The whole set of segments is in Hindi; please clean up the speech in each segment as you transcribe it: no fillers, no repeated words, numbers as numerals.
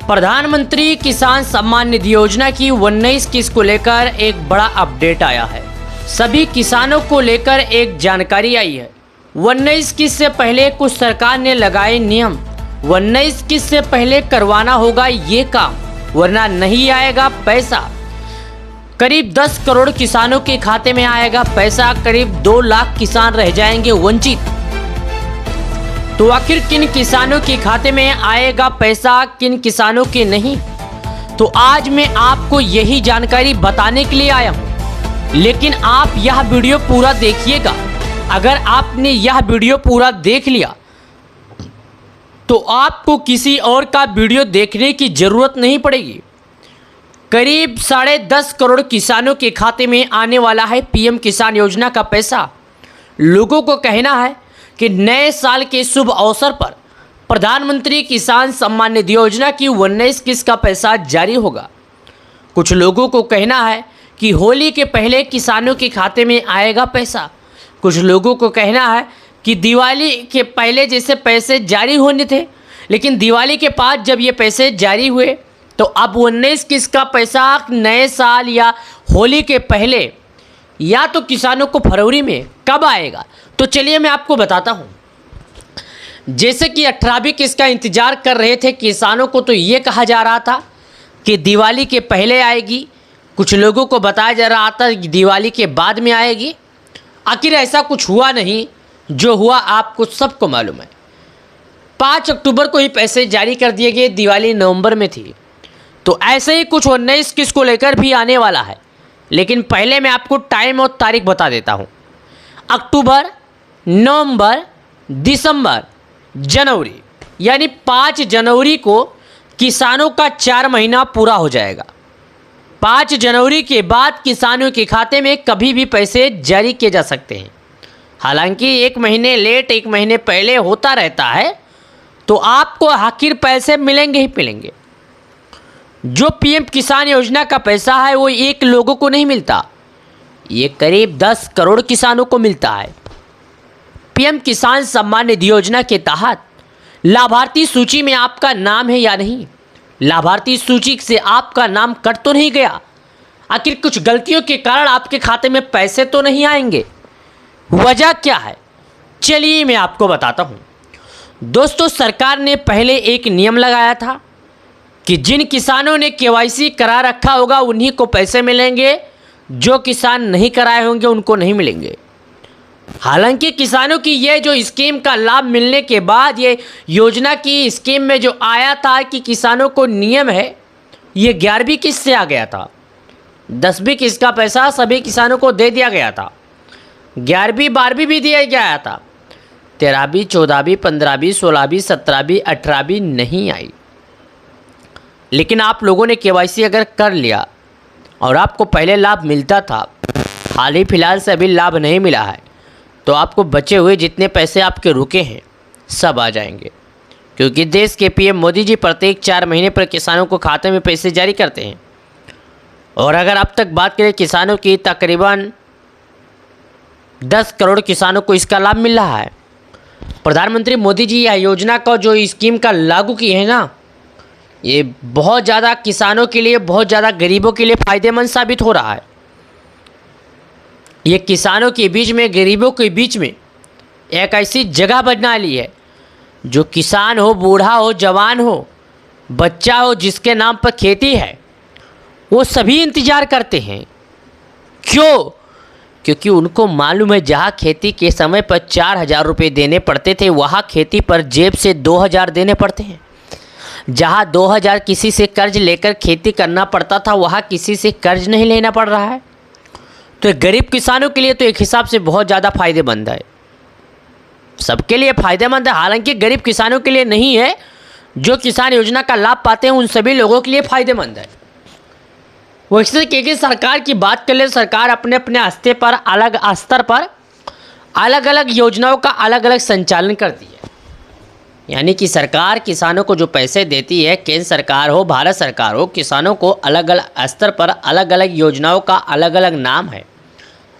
प्रधानमंत्री किसान सम्मान निधि योजना की 19 किस्त को लेकर एक बड़ा अपडेट आया है। सभी किसानों को लेकर एक जानकारी आई है। 19 किस्त से पहले कुछ सरकार ने लगाए नियम। 19 किस्त से पहले करवाना होगा ये काम, वरना नहीं आएगा पैसा। करीब 10 करोड़ किसानों के खाते में आएगा पैसा। करीब 2 लाख किसान रह जाएंगे वंचित। तो आखिर किन किसानों के खाते में आएगा पैसा, किन किसानों के नहीं? तो आज मैं आपको यही जानकारी बताने के लिए आया हूं। लेकिन आप यह वीडियो पूरा देखिएगा। अगर आपने यह वीडियो पूरा देख लिया तो आपको किसी और का वीडियो देखने की जरूरत नहीं पड़ेगी। करीब 10.5 करोड़ किसानों के खाते में आने वाला है पीएम किसान योजना का पैसा। लोगों को कहना है कि नए साल के शुभ अवसर पर प्रधानमंत्री किसान सम्मान निधि योजना की 19 किस्त का पैसा जारी होगा। कुछ लोगों को कहना है कि होली के पहले किसानों के खाते में आएगा पैसा। कुछ लोगों को कहना है कि दिवाली के पहले जैसे पैसे जारी होने थे, लेकिन दिवाली के बाद जब ये पैसे जारी हुए तो अब 19 किस्त का पैसा नए साल या होली के पहले या तो किसानों को फरवरी में कब आएगा। तो चलिए मैं आपको बताता हूँ। जैसे कि 18वीं किस्त का इंतजार कर रहे थे किसानों को, तो ये कहा जा रहा था कि दिवाली के पहले आएगी। कुछ लोगों को बताया जा रहा था कि दिवाली के बाद में आएगी। आखिर ऐसा कुछ हुआ नहीं। जो हुआ आपको सबको मालूम है। 5 अक्टूबर को ही पैसे जारी कर दिए गए। दिवाली नवंबर में थी। तो ऐसे ही कुछ 19 किस्त को लेकर भी आने वाला है। लेकिन पहले मैं आपको टाइम और तारीख बता देता हूँ। अक्टूबर, नवंबर, दिसंबर, जनवरी, यानी 5 जनवरी को किसानों का 4 महीना पूरा हो जाएगा। 5 जनवरी के बाद किसानों के खाते में कभी भी पैसे जारी किए जा सकते हैं। हालांकि 1 महीने लेट, 1 महीने पहले होता रहता है, तो आपको आखिर पैसे मिलेंगे ही मिलेंगे। जो पीएम किसान योजना का पैसा है वो एक लोगों को नहीं मिलता, ये करीब 10 करोड़ किसानों को मिलता है। पीएम किसान सम्मान निधि योजना के तहत लाभार्थी सूची में आपका नाम है या नहीं? लाभार्थी सूची से आपका नाम कट तो नहीं गया? आखिर कुछ गलतियों के कारण आपके खाते में पैसे तो नहीं आएंगे? वजह क्या है? चलिए मैं आपको बताता हूँ। दोस्तों, सरकार ने पहले एक नियम लगाया था कि जिन किसानों ने केवाईसी करा रखा होगा उन्हीं को पैसे मिलेंगे, जो किसान नहीं कराए होंगे उनको नहीं मिलेंगे। हालांकि किसानों की ये जो स्कीम का लाभ मिलने के बाद, ये योजना की स्कीम में जो आया था कि किसानों को नियम है, ये 11वीं किस्त से आ गया था। 10वीं किस्त का पैसा सभी किसानों को दे दिया गया था। 11वीं 12वीं भी दिया गया था। 13वीं 14वीं 15वीं 16वीं 17वीं 18वीं नहीं आई। लेकिन आप लोगों ने केवाईसी अगर कर लिया और आपको पहले लाभ मिलता था, हाल ही फिलहाल से अभी लाभ नहीं मिला है, तो आपको बचे हुए जितने पैसे आपके रुके हैं सब आ जाएंगे। क्योंकि देश के पीएम मोदी जी प्रत्येक 4 महीने पर किसानों को खाते में पैसे जारी करते हैं। और अगर अब तक बात करें किसानों की, तकरीबन 10 करोड़ किसानों को इसका लाभ मिल रहा है। प्रधानमंत्री मोदी जी यह योजना का जो स्कीम का लागू की है ना, ये बहुत ज़्यादा किसानों के लिए, बहुत ज़्यादा गरीबों के लिए फ़ायदेमंद साबित हो रहा है। ये किसानों के बीच में, गरीबों के बीच में एक ऐसी जगह बना ली है, जो किसान हो, बूढ़ा हो, जवान हो, बच्चा हो, जिसके नाम पर खेती है, वो सभी इंतज़ार करते हैं। क्यों? क्योंकि उनको मालूम है जहाँ खेती के समय पर 4,000 रुपये देने पड़ते थे, वहाँ खेती पर जेब से 2,000 देने पड़ते हैं। जहाँ 2,000 किसी से कर्ज लेकर खेती करना पड़ता था, वहाँ किसी से कर्ज नहीं लेना पड़ रहा है। तो गरीब किसानों के लिए तो एक हिसाब से बहुत ज़्यादा फ़ायदेमंद है। सबके लिए फ़ायदेमंद है। हालांकि गरीब किसानों के लिए नहीं है। जो किसान योजना का लाभ पाते हैं उन सभी लोगों के लिए फ़ायदेमंद है। वैसे क्योंकि सरकार की बात कर ले, सरकार अपने अपने स्तर पर, अलग स्तर पर अलग अलग योजनाओं का अलग अलग संचालन करती है। यानी कि सरकार किसानों को जो पैसे देती है, केंद्र सरकार हो, भारत सरकार हो, किसानों को अलग अलग स्तर पर अलग अलग योजनाओं का अलग अलग नाम है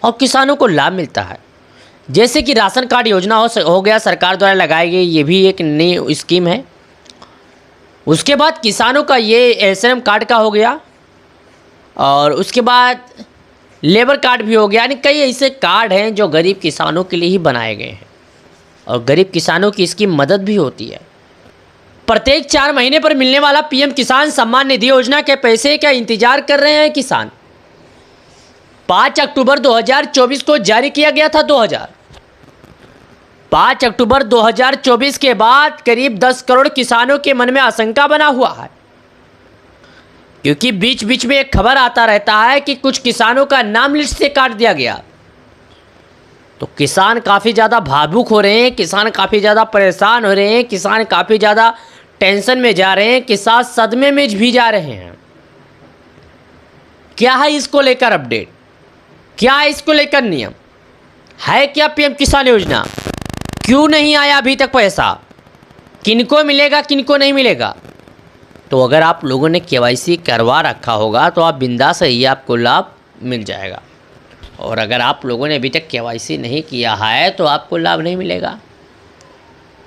और किसानों को लाभ मिलता है। जैसे कि राशन कार्ड योजना हो गया, सरकार द्वारा लगाई गई, ये भी एक नई स्कीम है। उसके बाद किसानों का ये एसएम कार्ड का हो गया और उसके बाद लेबर कार्ड भी हो गया। यानी कई ऐसे कार्ड हैं जो गरीब किसानों के लिए ही बनाए गए हैं और गरीब किसानों की इसकी मदद भी होती है। प्रत्येक 4 महीने पर मिलने वाला पीएम किसान सम्मान निधि योजना के पैसे का इंतजार कर रहे हैं किसान। 5 अक्टूबर 2024 को जारी किया गया था 5 अक्टूबर 2024 के बाद करीब 10 करोड़ किसानों के मन में आशंका बना हुआ है, क्योंकि बीच बीच में एक खबर आता रहता है कि कुछ किसानों का नाम लिस्ट से काट दिया गया। तो किसान काफ़ी ज़्यादा भावुक हो रहे हैं, किसान काफ़ी ज़्यादा परेशान हो रहे हैं, किसान काफ़ी ज़्यादा टेंशन में जा रहे हैं, किसान सदमे में भी जा रहे हैं। क्या है इसको लेकर अपडेट, क्या है इसको लेकर नियम है, क्या पीएम किसान योजना, क्यों नहीं आया अभी तक पैसा, किनको मिलेगा किनको नहीं मिलेगा। तो अगर आप लोगों ने केवाईसी करवा रखा होगा तो आप बिंदास रहिए, आपको लाभ मिल जाएगा। और अगर आप लोगों ने अभी तक केवाईसी नहीं किया है तो आपको लाभ नहीं मिलेगा।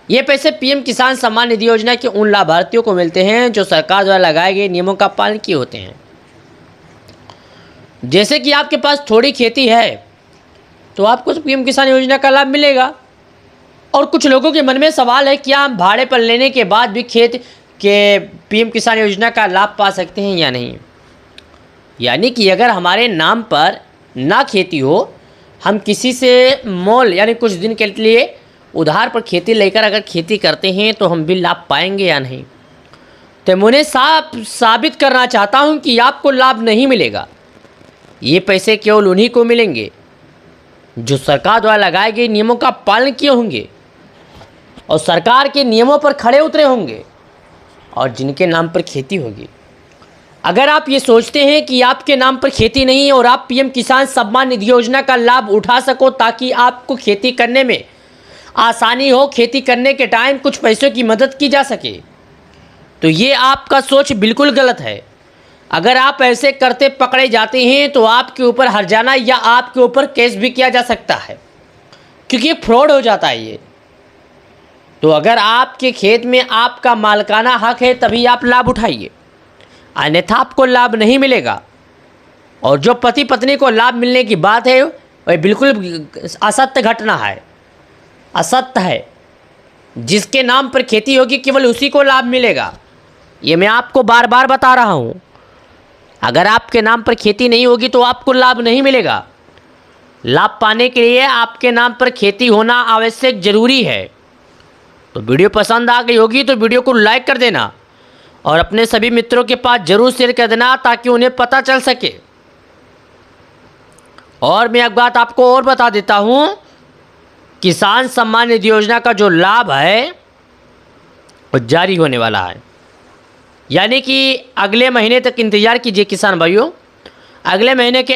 ये पैसे पीएम किसान सम्मान निधि योजना के उन लाभार्थियों को मिलते हैं जो सरकार द्वारा लगाए गए नियमों का पालन किए होते हैं। जैसे कि आपके पास थोड़ी खेती है तो आपको पीएम किसान योजना का लाभ मिलेगा। और कुछ लोगों के मन में सवाल है, क्या हम भाड़े पर लेने के बाद भी खेत के पीएम किसान योजना का लाभ पा सकते हैं या नहीं। यानी कि अगर हमारे नाम पर ना खेती हो, हम किसी से मोल यानी कुछ दिन के लिए उधार पर खेती लेकर अगर खेती करते हैं तो हम भी लाभ पाएंगे या नहीं। तो मैं उन्हें साबित करना चाहता हूं कि आपको लाभ नहीं मिलेगा। ये पैसे केवल उन्हीं को मिलेंगे जो सरकार द्वारा लगाए गए नियमों का पालन किए होंगे और सरकार के नियमों पर खड़े उतरे होंगे और जिनके नाम पर खेती होगी। अगर आप ये सोचते हैं कि आपके नाम पर खेती नहीं है और आप पीएम किसान सम्मान निधि योजना का लाभ उठा सको ताकि आपको खेती करने में आसानी हो, खेती करने के टाइम कुछ पैसों की मदद की जा सके, तो ये आपका सोच बिल्कुल गलत है। अगर आप ऐसे करते पकड़े जाते हैं तो आपके ऊपर हर्जाना या आपके ऊपर केस भी किया जा सकता है, क्योंकि ये फ्रॉड हो जाता है ये। तो अगर आपके खेत में आपका मालिकाना हक है तभी आप लाभ उठाइए, अन्यथा आपको लाभ नहीं मिलेगा। और जो पति पत्नी को लाभ मिलने की बात है वह बिल्कुल असत्य घटना है, असत्य है। जिसके नाम पर खेती होगी केवल उसी को लाभ मिलेगा, ये मैं आपको बार बार बता रहा हूँ। अगर आपके नाम पर खेती नहीं होगी तो आपको लाभ नहीं मिलेगा। लाभ पाने के लिए आपके नाम पर खेती होना आवश्यक जरूरी है। तो वीडियो पसंद आ गई होगी तो वीडियो को लाइक कर देना और अपने सभी मित्रों के पास जरूर शेयर कर देना ताकि उन्हें पता चल सके। और मैं एक बात आपको और बता देता हूं, किसान सम्मान निधि योजना का जो लाभ है वो जारी होने वाला है। यानी कि अगले महीने तक इंतजार कीजिए किसान भाइयों। अगले महीने के